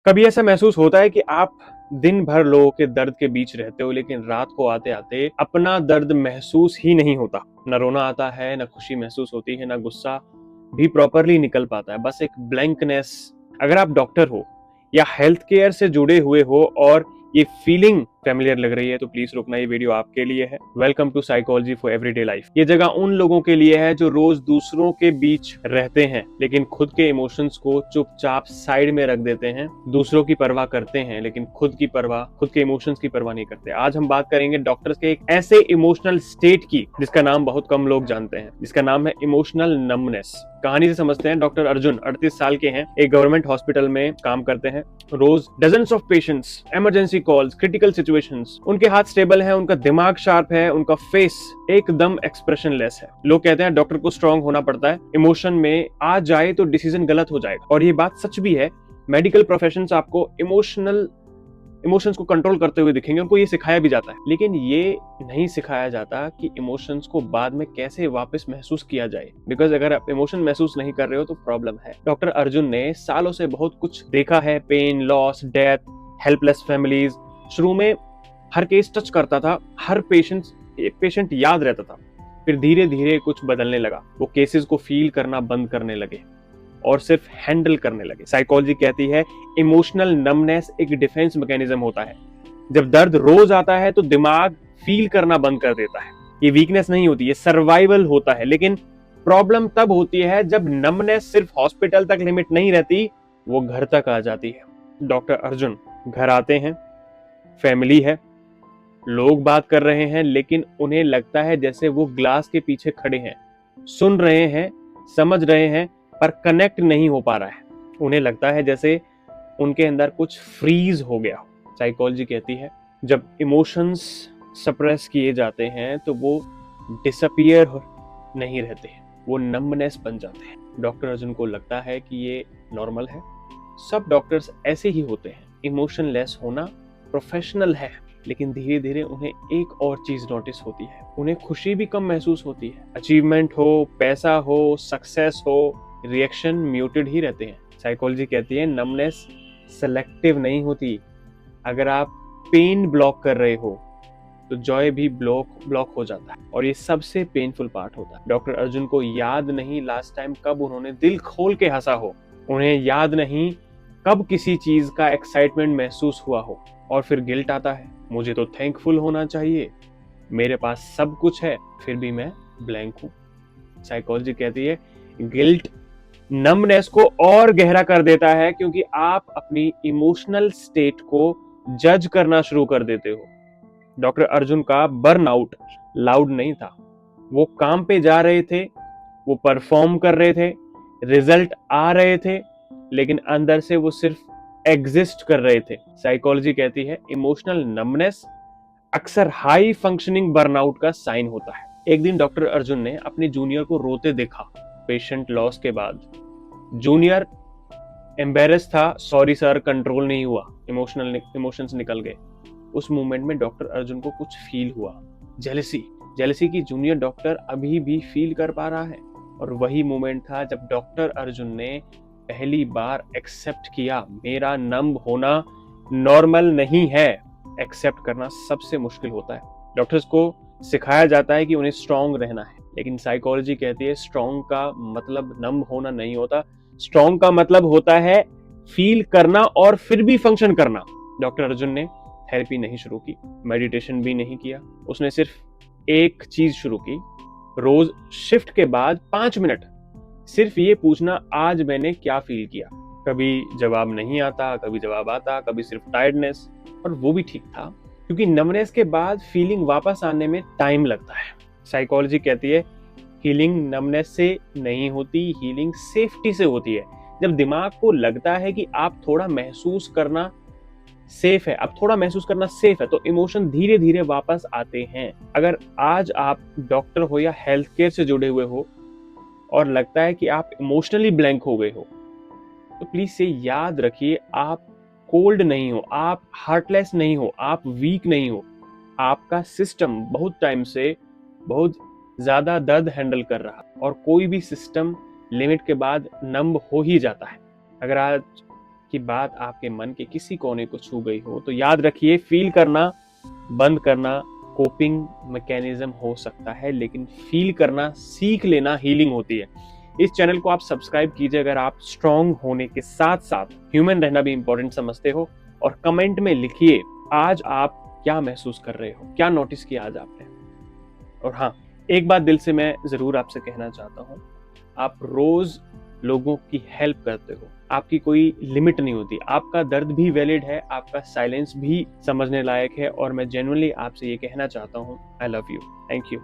कभी ऐसा महसूस होता है कि आप दिन भर लोगों के दर्द के बीच रहते हो, लेकिन रात को आते आते अपना दर्द महसूस ही नहीं होता। न रोना आता है, न खुशी महसूस होती है, न गुस्सा भी प्रॉपरली निकल पाता है, बस एक ब्लैंकनेस। अगर आप डॉक्टर हो या हेल्थ केयर से जुड़े हुए हो और ये फीलिंग फेमिलियर लग रही है, तो प्लीज रुकना, ये वीडियो आपके लिए है। Welcome to psychology for everyday life. ये जगह उन लोगों के लिए है जो रोज दूसरों के बीच रहते हैं, लेकिन खुद के इमोशंस को चुपचाप साइड में रख देते हैं। दूसरों की परवाह करते हैं, लेकिन खुद के इमोशंस की परवाह नहीं करते। आज हम बात करेंगे डॉक्टर्स के एक ऐसे इमोशनल स्टेट की जिसका नाम बहुत कम लोग जानते हैं, जिसका नाम है इमोशनल नम्बनेस। कहानी से समझते हैं। डॉक्टर अर्जुन 38 साल के हैं, एक गवर्नमेंट हॉस्पिटल में काम करते हैं। रोज dozens of patients, emergency calls, critical situations. उनके हाथ स्टेबल है, उनका दिमाग शार्प है, उनका फेस एकदम एक्सप्रेशनलेस है। लोग कहते हैं डॉक्टर को स्ट्रांग होना पड़ता है, इमोशन में आ जाए तो डिसीजन गलत हो जाएगा, और ये बात सच भी है। मेडिकल प्रोफेशंस आपको इमोशंस को कंट्रोल करते हुए दिखेंगे, उनको ये सिखाया भी जाता है, लेकिन ये नहीं सिखाया जाता कि इमोशंस को बाद में कैसे वापस महसूस किया जाए। बिकॉज अगर आप इमोशन महसूस नहीं कर रहे हो तो प्रॉब्लम है। डॉक्टर अर्जुन ने सालों से बहुत कुछ देखा है, pain, loss, death, helpless families. शुरू में हर केस टच करता था, हर पेशेंट याद रहता था। फिर धीरे धीरे कुछ बदलने लगा। वो केसेस को फील करना बंद करने लगे और सिर्फ हैंडल करने लगे। साइकोलॉजी कहती है इमोशनल नमनेस एक डिफेंस मैकेनिज्म होता है। जब दर्द रोज आता है तो दिमाग फील करना बंद कर देता है। ये वीकनेस नहीं होती, ये सर्वाइवल होता है। लेकिन प्रॉब्लम तब होती है जब नमनेस सिर्फ हॉस्पिटल तक लिमिट नहीं रहती, वो घर तक आ जाती है। डॉक्टर अर्जुन घर आते हैं, फैमिली है, लोग बात कर रहे हैं, लेकिन उन्हें लगता है जैसे वो ग्लास के पीछे खड़े हैं, सुन रहे हैं, समझ रहे हैं, पर कनेक्ट नहीं हो पा रहा है। उन्हें लगता है जैसे उनके अंदर कुछ फ्रीज हो गया। साइकोलॉजी कहती है जब इमोशंस सप्रेस किए जाते हैं तो वो डिसअपियर नहीं रहते, वो नम्बनेस बन जाते हैं। डॉक्टर अर्जुन को लगता है कि ये नॉर्मल है, सब डॉक्टर्स ऐसे ही होते हैं। इमोशनलेस होना प्रोफेशनल है। लेकिन धीरे धीरे उन्हें एक और चीज नोटिस होती है, उन्हें खुशी भी कम महसूस होती है। अचीवमेंट हो, पैसा हो, सक्सेस हो, रिएक्शन म्यूटेड ही रहते हैं। साइकोलॉजी कहती है नमनेस सेलेक्टिव नहीं होती। अगर आप पेन ब्लॉक कर रहे हो तो जॉय भी ब्लॉक हो जाता है, और ये सबसे पेनफुल पार्ट होता है। डॉक्टर अर्जुन को याद नहीं लास्ट टाइम कब उन्होंने दिल खोल के हंसा हो, उन्हें याद नहीं कब किसी चीज का एक्साइटमेंट महसूस हुआ हो। और फिर गिल्ट आता है, मुझे तो थैंकफुल होना चाहिए, मेरे पास सब कुछ है, फिर भी मैं ब्लैंक हूं। साइकोलॉजी कहती है गिल्ट नमनेस को और गहरा कर देता है, क्योंकि आप अपनी इमोशनल स्टेट को जज करना शुरू कर देते हो। डॉक्टर अर्जुन का बर्नआउट लाउड नहीं था। वो काम पे जा रहे थे, वो परफॉर्म कर रहे थे, रिजल्ट आ रहे थे, लेकिन अंदर से वो सिर्फ एग्जिस्ट कर रहे थे। साइकोलॉजी कहती है इमोशनल नमनेस अक्सर हाई फंक्शनिंग बर्नआउट का साइन होता है। एक दिन डॉक्टर अर्जुन ने अपने जूनियर को रोते देखा, पेशेंट लॉस के बाद। जूनियर एम्बेरस था, सॉरी सर, कंट्रोल नहीं हुआ, इमोशंस निकल गए। उस मोमेंट में डॉक्टर अर्जुन को कुछ फील हुआ, जेलसी की जूनियर डॉक्टर अभी भी फील कर पा रहा है। और वही मोमेंट था जब डॉक्टर अर्जुन ने पहली बार एक्सेप्ट किया मेरा नम होना नॉर्मल नहीं है। एक्सेप्ट करना सबसे मुश्किल होता है। डॉक्टर्स को सिखाया जाता है कि उन्हें स्ट्रांग रहना है, लेकिन साइकोलॉजी कहती है स्ट्रांग का मतलब नम होना नहीं होता। स्ट्रांग का मतलब होता है फील करना और फिर भी फंक्शन करना। डॉक्टर अर्जुन ने थेरेपी नहीं शुरू की, मेडिटेशन भी नहीं किया। उसने सिर्फ एक चीज शुरू की, रोज शिफ्ट के बाद 5 मिनट सिर्फ ये पूछना आज मैंने क्या फील किया। कभी जवाब नहीं आता, कभी जवाब आता, कभी सिर्फ टायर्डनेस, और वो भी ठीक था, क्योंकि नमनेस के बाद फीलिंग वापस आने में टाइम लगता है। साइकोलॉजी कहती है हीलिंग नमनेस से नहीं होती, हीलिंग सेफ्टी से होती है। जब दिमाग को लगता है कि आप थोड़ा महसूस करना सेफ है, अब थोड़ा महसूस करना सेफ है, तो इमोशन धीरे धीरे वापस आते हैं। अगर आज आप डॉक्टर हो या हेल्थ केयर से जुड़े हुए हो और लगता है कि आप इमोशनली ब्लैंक हो गए हो, तो प्लीज से याद रखिए आप कोल्ड नहीं हो, आप हार्टलेस नहीं हो, आप वीक नहीं हो। आपका सिस्टम बहुत टाइम से बहुत ज्यादा दर्द हैंडल कर रहा, और कोई भी सिस्टम लिमिट के बाद नंब हो ही जाता है। अगर आज की बात आपके मन के किसी कोने को छू गई हो, तो याद रखिए, फील करना बंद करना कोपिंग मैकेनिज्म हो सकता है, लेकिन फील करना सीख लेना हीलिंग होती है। इस चैनल को आप सब्सक्राइब कीजिए अगर आप स्ट्रांग होने के साथ साथ ह्यूमन रहना भी इंपॉर्टेंट समझते हो, और कमेंट में लिखिए आज आप क्या महसूस कर रहे हो, क्या नोटिस किया आज आपने। और हाँ, एक बात दिल से मैं जरूर आपसे कहना चाहता हूँ, आप रोज लोगों की हेल्प करते हो, आपकी कोई लिमिट नहीं होती, आपका दर्द भी वैलिड है, आपका साइलेंस भी समझने लायक है, और मैं जेन्युइनली आपसे ये कहना चाहता हूँ, I love you, thank you.